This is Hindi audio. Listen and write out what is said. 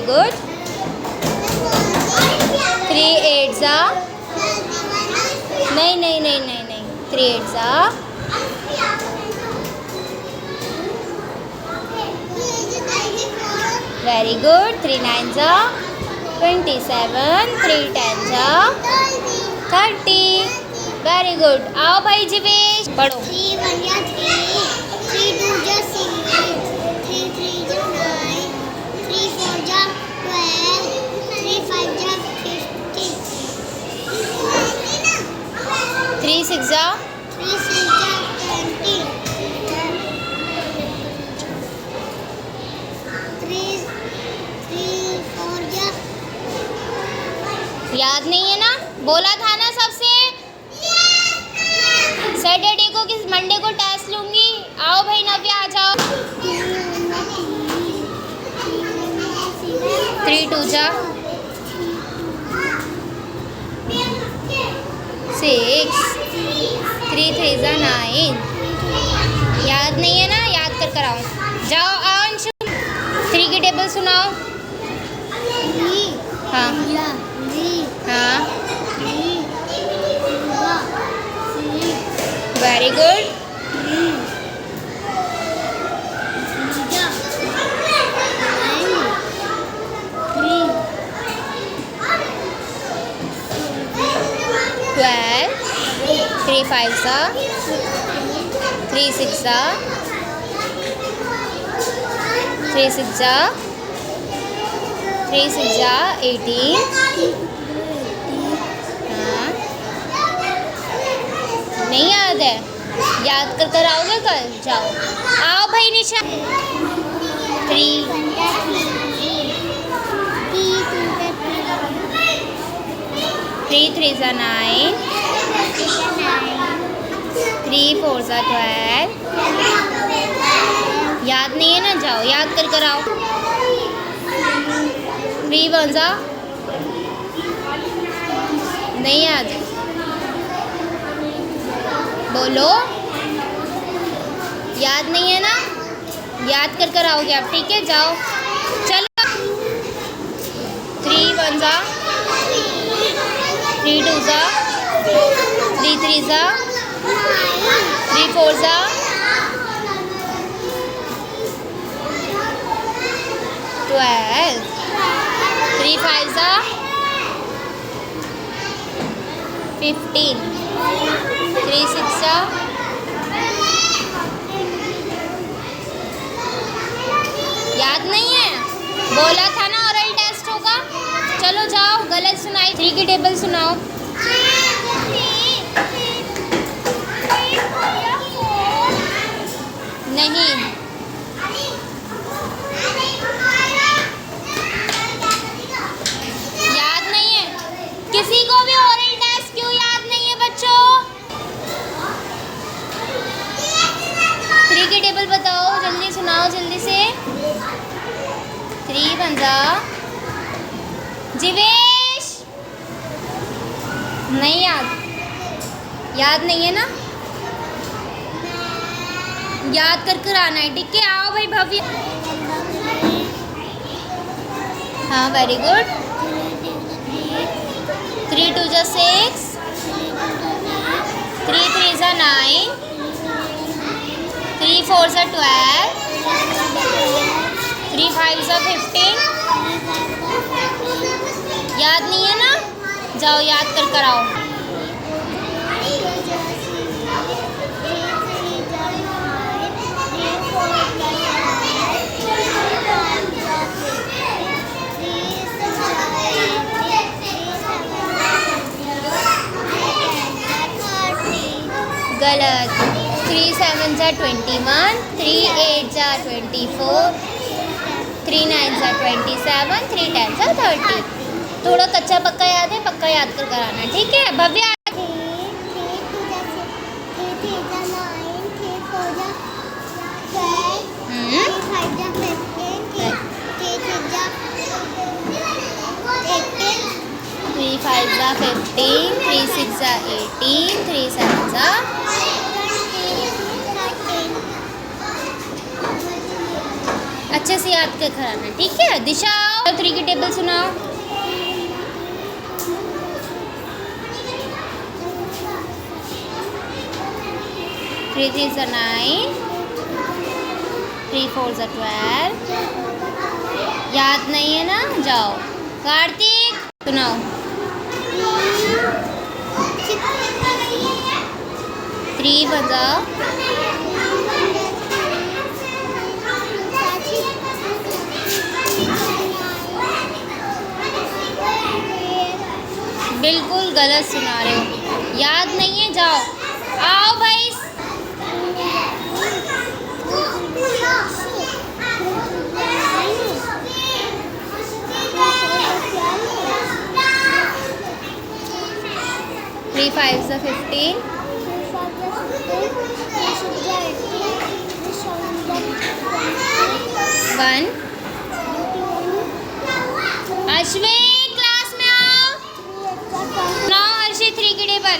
गुड. 3 8 जा. नहीं नहीं नहीं नहीं नहीं. 3 8 जा. Very good. 3 9 जा. 27. 3 10 जा. 30. Very good. आओ भाई जीवेश पढ़ो. 3 1 जा 3. 3 2 जा 6. 3 3 जा 9. 3 4 जा 12. 3 5 जा 15. 3 6 जा. 3 6 जा 20. 3 4 जा. याद नहीं है ना? बोला था ना सबसे. सैटरडे को किस मंडे को टेस्ट लूंगी. आओ भाई नव्या आ जाओ. 3 2 जा. 6. 3 3 जा 9. याद नहीं है ना? याद कर कर आओ. जाओ आओ अंशु. 3 की टेबल सुनाओ. हाँ हाँ. Very good. ट्वेल्व. 3 5 जा. 3 6 जा. 3 6 जा. 3 6 जा 18. हाँ. नहीं याद है? याद कर कर आओगे कल. जाओ आओ भाई निशा. 3 3 3 जा 9. 3 4 जा 12. याद नहीं है ना? जाओ याद कर कर आओ. 3 1 जा. नहीं याद? बोलो. याद नहीं है ना? याद कर कर आओगे आप. ठीक है जाओ. चलो. 3 1 जा. 3 2 जा. 3 3 जा. 3 4 जा. 12. 3 5 जा. 15. 3 6 जा. याद नहीं है? बोला था ना ओरल टेस्ट होगा. चलो जाओ. गलत सुनाई. 3 की टेबल सुनाओ. नहीं. याद नहीं है? किसी को भी ओरल टेस्ट क्यों याद नहीं है बच्चों? 3 की टेबल बताओ. जल्दी सुनाओ जल्दी से. 3 1 जा. जीवेश नहीं याद? याद नहीं है ना? याद कर कर आना है. ठीक है आओ भाई भव्य. हाँ वेरी गुड. 3 2 जा 6. 3 3 जा 9. 3 4 जा 12. 3 5 जा 15. याद नहीं है ना? जाओ याद कर कर आओ. गलत. 3 7 जा 21. 3 8 जा 24. 3 9 जा 27. 3 10 जा 30. थोड़ा कच्चा पक्का याद है? पक्का याद कर कर आना. ठीक है भव्य. थ्री 5 जा 15. 3 6 जा 18. 3 7 जा 13. अच्छे से याद कर कराना, ठीक है। दिशा आओ, 3 की टेबल सुनाओ। 3 3s are 9, 3 4s are 12। याद नहीं है ना, जाओ। कार्तिक सुनाओ। 3 1s are बिल्कुल गलत सुना रहे हो, याद नहीं है, जाओ। आओ भाई। Three 5s are 15, 1। Ashwin class में आओ। 9 अर्शी 3 की टेबल।